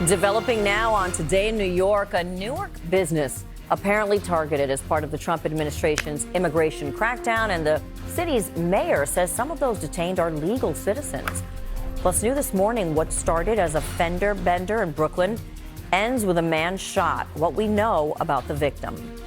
Developing now on Today in New York, a Newark business apparently targeted as part of the Trump administration's immigration crackdown, and the city's mayor says some of those detained are legal citizens. Plus, new this morning, what started as a fender bender in Brooklyn ends with a man shot. What we know about the victim.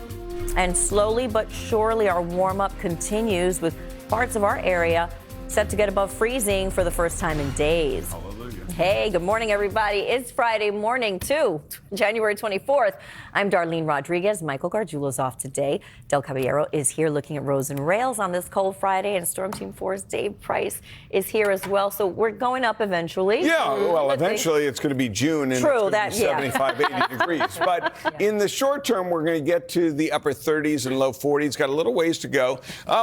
And slowly but surely, our warm-up continues with parts of our area set to get above freezing for the first time in days. Hallelujah. Hey, good morning, everybody. It's Friday morning, too, January 24th. I'm Darlene Rodriguez. Michael Gargiulo's off today. Del Caballero is here looking at roads and rails on this cold Friday, and Storm Team 4's Dave Price is here as well. So we're going up eventually. Yeah, well, eventually it's going to be June and True, it's going to be 75, 80 degrees. But in the short term, we're going to get to the upper 30s and low 40s. Got a little ways to go.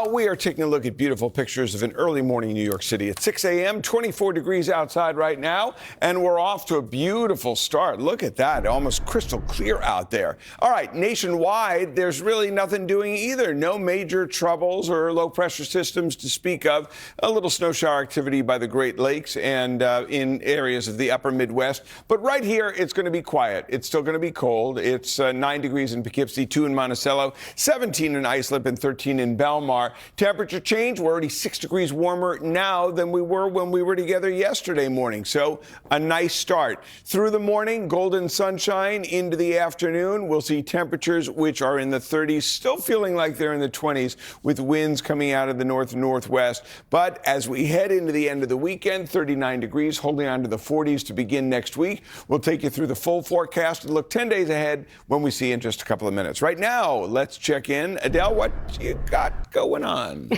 We are taking a look at beautiful pictures of an early morning New York City at 6 a.m., 24 degrees outside right now, and we're off to a beautiful start. Look at that, almost crystal clear out there. All right, nationwide, there's really nothing doing either. No major troubles or low pressure systems to speak of. A little snow shower activity by the Great Lakes and in areas of the upper Midwest. But right here, it's going to be quiet. It's still going to be cold. It's 9 degrees in Poughkeepsie, 2 in Monticello, 17 in Islip, and 13 in Belmar. Temperature change, we're already 6 degrees warmer now than we were when we were together yesterday morning. So a nice start. Through the morning, golden sunshine into the afternoon. We'll see temperatures which are in the 30s, still feeling like they're in the 20s with winds coming out of the north and northwest. But as we head into the end of the weekend, 39 degrees, holding on to the 40s to begin next week. We'll take you through the full forecast and look 10 days ahead when we see in just a couple of minutes. Right now, let's check in. Adele, what you got going on?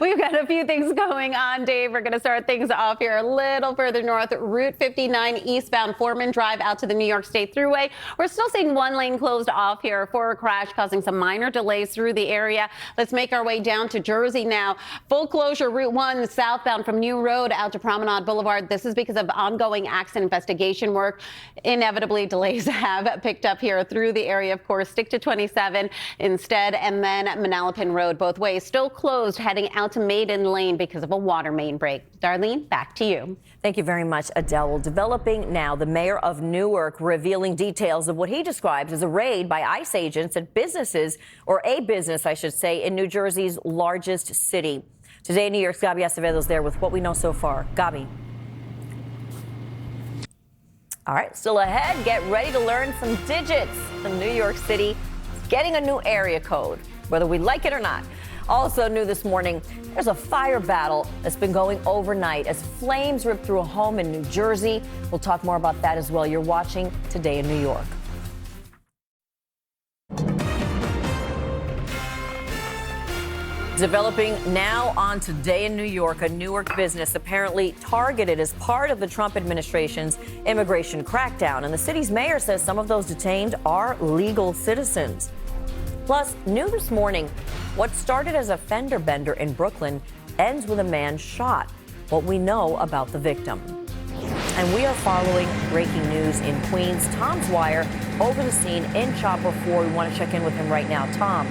We've got a few things going on, Dave. We're going to start things off here a little further north. Route 59 eastbound Foreman Drive out to the New York State Thruway. We're still seeing one lane closed off here for a crash, causing some minor delays through the area. Let's make our way down to Jersey now. Full closure, Route 1 southbound from New Road out to Promenade Boulevard. This is because of ongoing accident investigation work. Inevitably, delays have picked up here through the area. Of course, stick to 27 instead, and then Manalapan Road both ways still closed heading out to Maiden Lane because of a water main break. Darlene, back to you. Thank you very much, Adele. Well, developing now, the mayor of Newark revealing details of what he describes as a raid by ICE agents at businesses, or a business, I should say, in New Jersey's largest city. Today in New York's Gabi Acevedo's there with what we know so far. Gabi. All right, still ahead, get ready to learn some digits. The New York City is getting a new area code, whether we like it or not. Also new this morning, there's a fire battle that's been going overnight as flames rip through a home in New Jersey. We'll talk more about that as well. You're watching Today in New York. Developing now on Today in New York, a Newark business apparently targeted as part of the Trump administration's immigration crackdown. And the city's mayor says some of those detained are legal citizens. Plus, new this morning, what started as a fender bender in Brooklyn ends with a man shot. What we know about the victim. And we are following breaking news in Queens. Tom's wire over the scene in Chopper 4. We want to check in with him right now. Tom.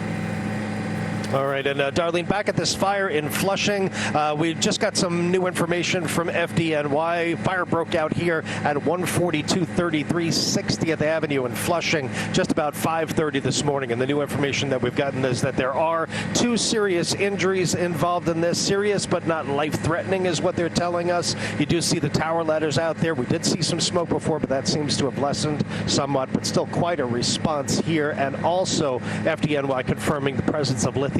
All right, and Darlene, back at this fire in Flushing, we just got some new information from FDNY. Fire broke out here at 14233 60th Avenue in Flushing just about 5:30 this morning. And the new information that we've gotten is that there are 2 serious injuries involved in this. Serious but not life-threatening is what they're telling us. You do see the tower ladders out there. We did see some smoke before, but that seems to have lessened somewhat, but still quite a response here. And also FDNY confirming the presence of lithium-ion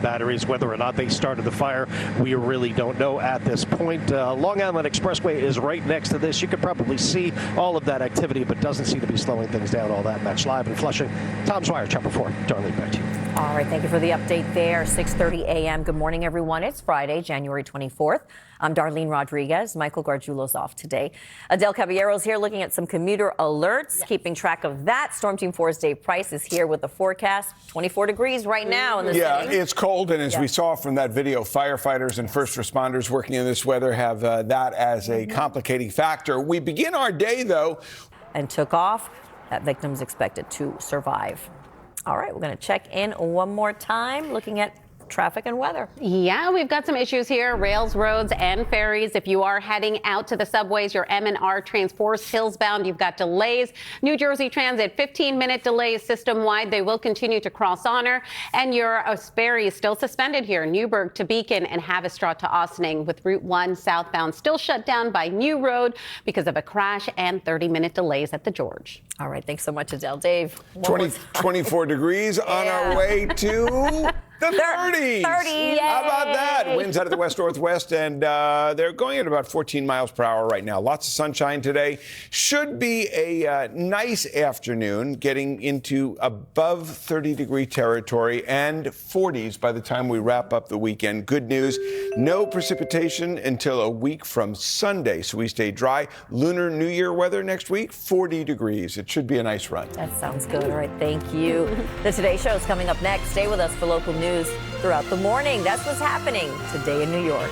batteries. Whether or not they started the fire, we really don't know at this point. Long Island Expressway is right next to this. You could probably see all of that activity, but doesn't seem to be slowing things down all that much. Live in Flushing, Tom's Wire, Chopper 4. Darlene, back to you. All right, thank you for the update there. 6:30 a.m. Good morning, everyone. It's Friday, January 24th. I'm Darlene Rodriguez. Michael Gargiulo's off today. Adele Caballero's here looking at some commuter alerts, keeping track of that. Storm Team 4's Dave Price is here with the forecast. 24 degrees right now in the city. Yeah, it's cold, and as we saw from that video, firefighters and first responders working in this weather have that as a complicating factor. We begin our day, though. And took off. That victim's expected to survive. All right, we're going to check in one more time, looking at traffic and weather. Yeah, we've got some issues here. Rails, roads, and ferries. If you are heading out to the subways, your M&R Transforce Hills bound, you've got delays. New Jersey Transit, 15-minute delays system-wide. They will continue to cross Honor. And your ferry is still suspended here. Newburgh to Beacon and Haverstraw to Ossining, with Route 1 southbound still shut down by New Road because of a crash and 30-minute delays at the George. All right, thanks so much, Adele. Dave, 24 degrees on our way to the 30s. 30s. How about that? Winds out of the west-northwest, and they're going at about 14 miles per hour right now. Lots of sunshine today. Should be a nice afternoon, getting into above 30-degree territory and 40s by the time we wrap up the weekend. Good news, no precipitation until a week from Sunday, so we stay dry. Lunar New Year weather next week, 40 degrees. It should be a nice run. That sounds good. All right, thank you. The Today Show is coming up next. Stay with us for local news throughout the morning. That's what's happening today in New York.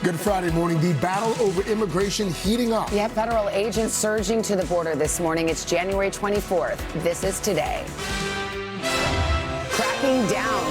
Good Friday morning. The battle over immigration heating up. Yeah, federal agents surging to the border this morning. It's January 24th. This is Today. Cracking down